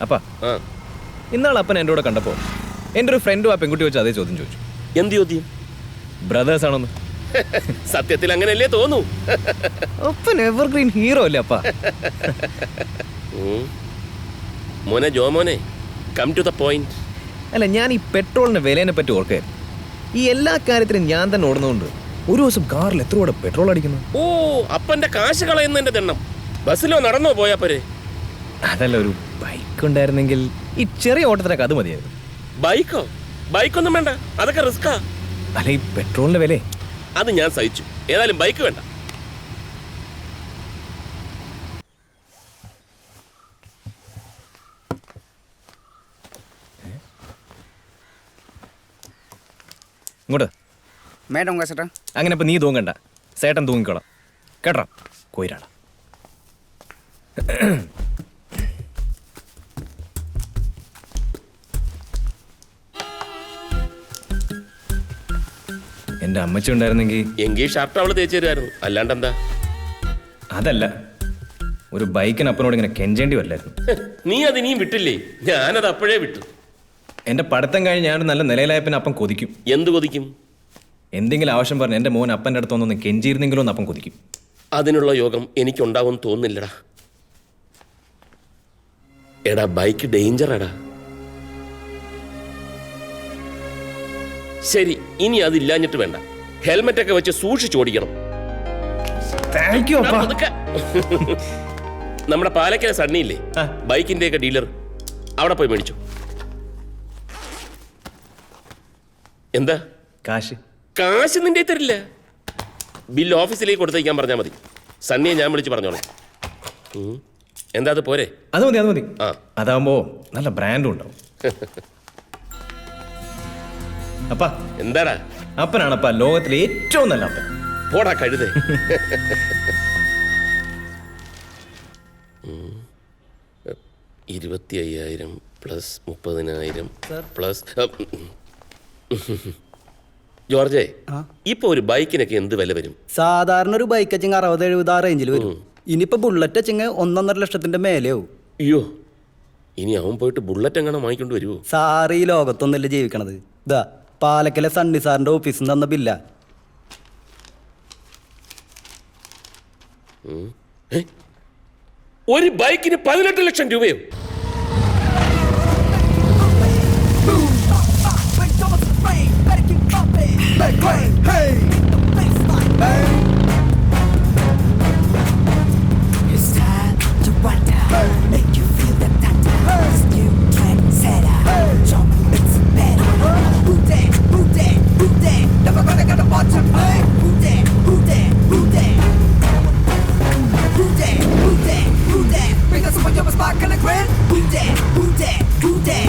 അപ്പാ ഇന്നാൾ അപ്പൻ എൻ്റെ കൂടെ കണ്ടപ്പോൾ എൻ്റെ ഒരു ഫ്രണ്ടും ആ പെൺകുട്ടി വെച്ച് അതേ ചോദ്യം ചോദിച്ചു. എന്ത് ചോദ്യം? ബ്രദേഴ്സ് ആണോന്ന്. സത്യത്തിൽ അങ്ങനെയല്ലേ തോന്നൂ. അപ്പൻ എവർഗ്രീൻ ഹീറോ അല്ലേ അപ്പാ? മോനെ ജോമോനെ, കം ടു ദ പോയിന്റ്. അല്ല, ഞാൻ ഈ പെട്രോളിന്റെ വിലേനെ പറ്റി ഓർക്കായിരുന്നു. ഈ എല്ലാ കാര്യത്തിനും ഞാൻ തന്നെ ഓടുന്നതുകൊണ്ട് ഒരു ദിവസം കാറിൽ എത്ര കൂടെ പെട്രോൾ അടിക്കുന്നു. ഓ, അപ്പന്റെ കാശ് കളയുന്നതിന്റെ തെണ്ണം. ബസ്സിലോ നടന്നോ പോയാ പോരെ? അതല്ല, ഒരു ബൈക്ക് ഉണ്ടായിരുന്നെങ്കിൽ ഈ ചെറിയ ഓട്ടത്തിനൊക്കെ അത് മതിയായിരുന്നു. ബൈക്കോ? ബൈക്കൊന്നും വേണ്ട, അതൊക്കെ റിസ്കാ. അല്ല, ഈ പെട്രോളിന്റെ വില അത് ഞാൻ സഹിച്ചു. ഏതായാലും ബൈക്ക് വേണ്ട. ഇങ്ങോട്ട് മേഡം ചേട്ടാ. അങ്ങനെ ഇപ്പൊ നീ തൂങ്ങണ്ട, സേട്ടൻ തൂങ്ങിക്കോളാം കേട്ടോ. കോയിരാള എന്റെ അമ്മച്ചി ഉണ്ടായിരുന്നെങ്കിൽ എങ്കിൽ ഷർട്ട് അവള് തേച്ചു തരുമായിരുന്നു. അല്ലാണ്ട് എന്താ? അതല്ല, ഒരു ബൈക്കിനപ്പനോട് ഇങ്ങനെ കെഞ്ചേണ്ടി വരില്ലായിരുന്നു. നീ അത് ഇനിയും വിട്ടില്ലേ? ഞാനത് അപ്പോഴേ വിട്ടു. എന്റെ പഠിത്തം കഴിഞ്ഞ് ഞാനൊരു നല്ല നിലയിലായ പിന്നെ അപ്പം കൊതിക്കും. എന്ത് കൊതിക്കും? എന്തെങ്കിലും ആവശ്യം പറഞ്ഞ് എൻ്റെ മോൻ അപ്പൻ്റെ അടുത്തൊന്നൊന്ന് കെഞ്ചിയിരുന്നെങ്കിലും ഒന്ന് അപ്പം കൊതിക്കും. അതിനുള്ള യോഗം എനിക്കുണ്ടാവും തോന്നുന്നില്ലടാ. എടാ, ബൈക്ക് ഡേഞ്ചർ എടാ. ശരി, ഇനി അതില്ലാഞ്ഞിട്ട് വേണ്ട. ഹെൽമെറ്റ് ഒക്കെ വെച്ച് സൂക്ഷിച്ചോടിക്കണം. നമ്മുടെ പാലക്കര സണ്ണിയില്ലേ, ബൈക്കിന്റെ ഒക്കെ ഡീലർ, അവിടെ പോയി മേടിച്ചു. എന്താ? കാശ് നിന്റെ തരില്ല. ബില്ല് ഓഫീസിലേക്ക് കൊടുത്തേക്കാൻ പറഞ്ഞാൽ മതി. സണ്ണിയെ ഞാൻ വിളിച്ച് പറഞ്ഞോളാം. എന്താ, അത് പോരെ? അത് മതി, അത് മതി. അതാവുമ്പോ നല്ല ബ്രാൻഡും ഉണ്ടാവും. അപ്പാ, എന്താടാ? അപ്പനാണപ്പാ ലോകത്തിലെ ഏറ്റവും നല്ല അപ്പൻ. പോടാ കഴുതേ. 25,000 പ്ലസ് 30,000 പ്ലസ്. ജോർജേ, ഇപ്പൊ ഒരു ബൈക്കിനൊക്കെ എന്ത് വില വരും? സാധാരണ ഒരു ബൈക്ക് വെച്ചെങ്കിൽ 60-70 ആ റേഞ്ചിൽ വരും. ഇനിയിപ്പോ ബുള്ളറ്റ് വെച്ചെങ്കിൽ 1.5 ലക്ഷത്തിന്റെ മേലെയാവും. അയ്യോ, ഇനി അവൻ പോയിട്ട് ബുള്ളറ്റ് എങ്ങനെ വാങ്ങിക്കൊണ്ട് വരുമോ? സാറ് ഈ ലോകത്തൊന്നല്ലേ ജീവിക്കണത്. ഇതാ പാലക്കലെ സണ്ണി സാറിന്റെ ഓഫീസിൽ നിന്ന് തന്ന ബില്ല. ഒരു ബൈക്കിന് 18 ലക്ഷം രൂപയോ? It's time to wonder, make you feel the thunder. This new trendsetter, show me it's better. Who that? Who that? Who that? Never gonna watch him play. Who that? Who that? Who that? Who that? Who that? Who that? Bring us some of your spark and a grin. Who that? Who that? Who that?